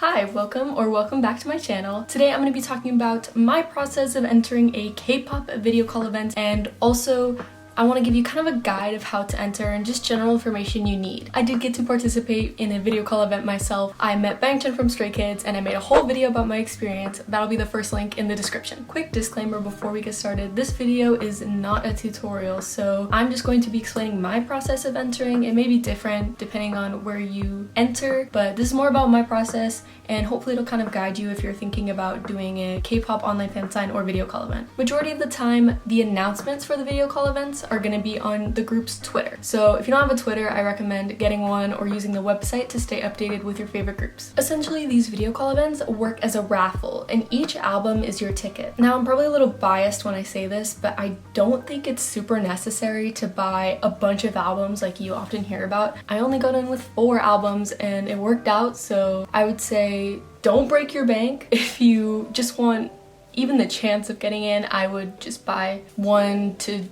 Hi, welcome back to my channel. Today I'm going to be talking about my process of entering a K-pop video call event, and also I want to give you kind of a guide of how to enter and just general information you need. I did get to participate in a video call event myself. I met Bangchan from Stray Kids and I made a whole video about my experience. That'll be the first link in the description. Quick disclaimer before we get started, this video is not a tutorial, so I'm just going to be explaining my process of entering. It may be different depending on where you enter, but this is more about my process and hopefully it'll kind of guide you if you're thinking about doing a K-pop online fan sign or video call event. Majority of the time, the announcements for the video call events are going to be on the group's Twitter. So if you don't have a Twitter, I recommend getting one or using the website to stay updated with your favorite groups. Essentially, these video call events work as a raffle and each album is your ticket. Now, I'm probably a little biased when I say this, but I don't think it's super necessary to buy a bunch of albums like you often hear about. I only got in with 4 albums and it worked out, so I would say don't break your bank. If you just want even the chance of getting in, I would just buy 1 to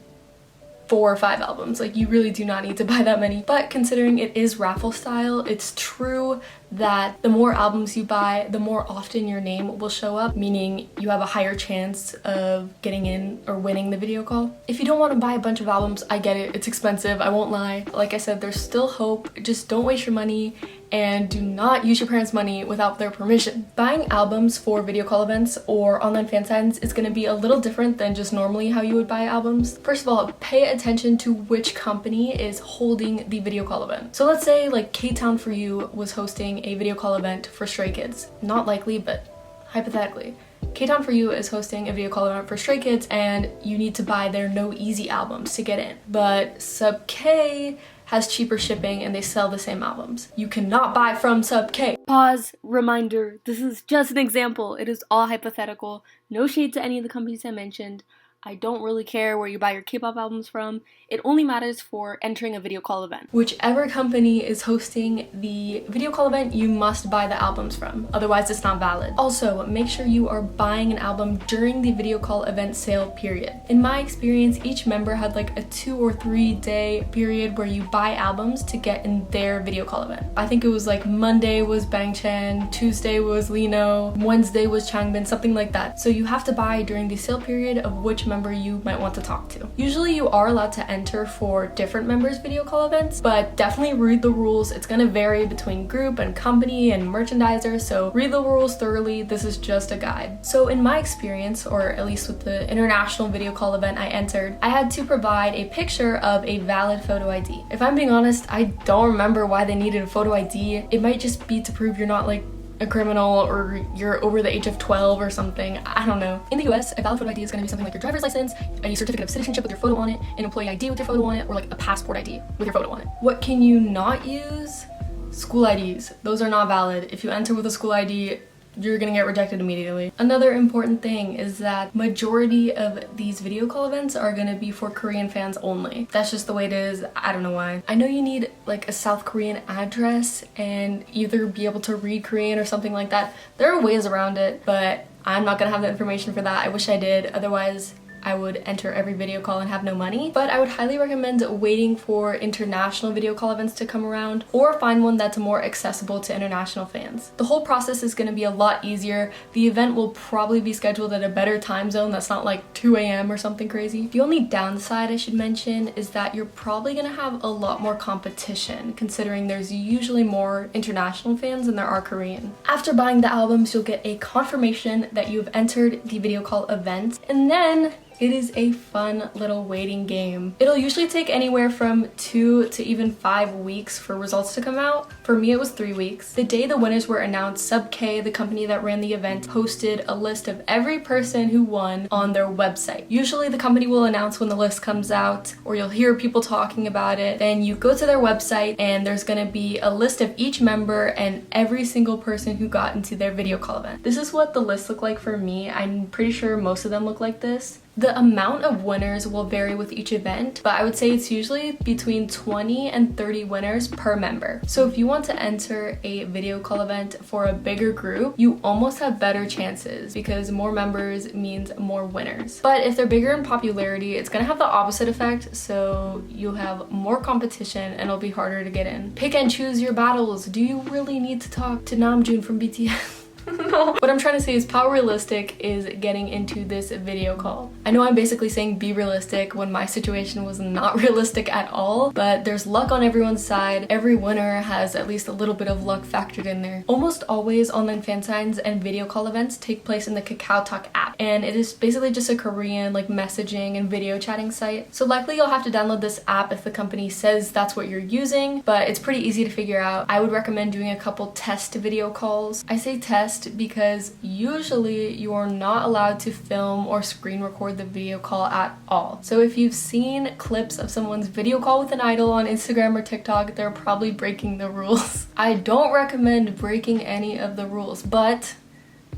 4 or 5 albums. Like, you really do not need to buy that many. But considering it is raffle style, it's true that the more albums you buy, the more often your name will show up, meaning you have a higher chance of getting in or winning the video call. If you don't want to buy a bunch of albums, I get it. It's expensive, I won't lie. Like I said, there's still hope. Just don't waste your money and do not use your parents' money without their permission. Buying albums for video call events or online fan signs is going to be a little different than just normally how you would buy albums. First of all, pay attention to which company is holding the video call event. So let's say like K-Town For You was hosting a video call event for Stray Kids. Not likely, but hypothetically. K-Town For You is hosting a video call event for Stray Kids and you need to buy their No Easy albums to get in. But Sub K has cheaper shipping and they sell the same albums. You cannot buy from Sub K. Pause, reminder, this is just an example. It is all hypothetical. No shade to any of the companies I mentioned. I don't really care where you buy your K-pop albums from. It only matters for entering a video call event. Whichever company is hosting the video call event, you must buy the albums from. Otherwise, it's not valid. Also, make sure you are buying an album during the video call event sale period. In my experience, each member had like a 2 or 3 day period where you buy albums to get in their video call event. I think it was like Monday was Bangchan, Tuesday was Lino, Wednesday was Changbin, something like that. So you have to buy during the sale period of which member you might want to talk to. Usually you are allowed to enter for different members' video call events, but definitely read the rules. It's going to vary between group and company and merchandiser, so read the rules thoroughly. This is just a guide. So in my experience, or at least with the international video call event I entered, I had to provide a picture of a valid photo ID. If I'm being honest, I don't remember why they needed a photo ID. It might just be to prove you're not like a criminal or you're over the age of 12 or something. I don't know. In the US, a valid photo ID is going to be something like your driver's license, a certificate of citizenship with your photo on it, an employee ID with your photo on it, or like a passport ID with your photo on it. What can you not use? School IDs. Those are not valid. If you enter with a school ID, you're gonna get rejected immediately. Another important thing is that majority of these video call events are gonna be for Korean fans only. That's just the way it is. I don't know why. I know you need like a South Korean address and either be able to read Korean or something like that. There are ways around it, but I'm not gonna have the information for that. I wish I did. Otherwise, I would enter every video call and have no money. But I would highly recommend waiting for international video call events to come around or find one that's more accessible to international fans. The whole process is going to be a lot easier. The event will probably be scheduled at a better time zone that's not like 2 a.m. or something crazy. The only downside I should mention is that you're probably going to have a lot more competition, considering there's usually more international fans than there are Korean. After buying the albums, you'll get a confirmation that you've entered the video call event, and then it is a fun little waiting game. It'll usually take anywhere from 2 to even 5 weeks for results to come out. For me, it was 3 weeks. The day the winners were announced, Sub K, the company that ran the event, posted a list of every person who won on their website. Usually the company will announce when the list comes out, or you'll hear people talking about it. Then you go to their website and there's gonna be a list of each member and every single person who got into their video call event. This is what the list looked like for me. I'm pretty sure most of them look like this. The amount of winners will vary with each event, but I would say it's usually between 20 and 30 winners per member. So if you want to enter a video call event for a bigger group, you almost have better chances because more members means more winners. But if they're bigger in popularity, it's gonna have the opposite effect, so you'll have more competition and it'll be harder to get in. Pick and choose your battles. Do you really need to talk to Namjoon from BTS? No. What I'm trying to say is how realistic is getting into this video call. I know I'm basically saying be realistic when my situation was not realistic at all, but there's luck on everyone's side. Every winner has at least a little bit of luck factored in there. Almost always online fan signs and video call events take place in the KakaoTalk app, and it is basically just a Korean like messaging and video chatting site. So likely you'll have to download this app if the company says that's what you're using, but it's pretty easy to figure out. I would recommend doing a couple test video calls. I say test because usually you are not allowed to film or screen record the video call at all. So if you've seen clips of someone's video call with an idol on Instagram or TikTok, they're probably breaking the rules. I don't recommend breaking any of the rules, but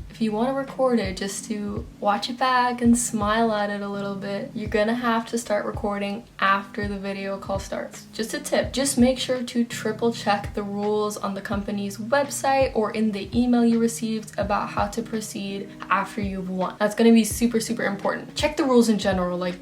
if you want to record it just to watch it back and smile at it a little bit, you're gonna have to start recording after the video call starts. Just a tip, just make sure to triple check the rules on the company's website or in the email you received about how to proceed after you've won. That's gonna be super, super important. Check the rules in general, like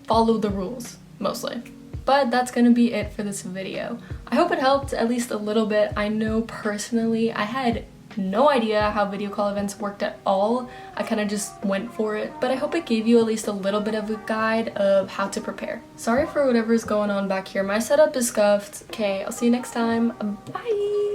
follow the rules, mostly. But that's gonna be it for this video. I hope it helped at least a little bit. I know personally I had no idea how video call events worked at all. I kind of just went for it, but I hope it gave you at least a little bit of a guide of how to prepare. Sorry for whatever's going on back here. My setup is scuffed. Okay, I'll see you next time. Bye!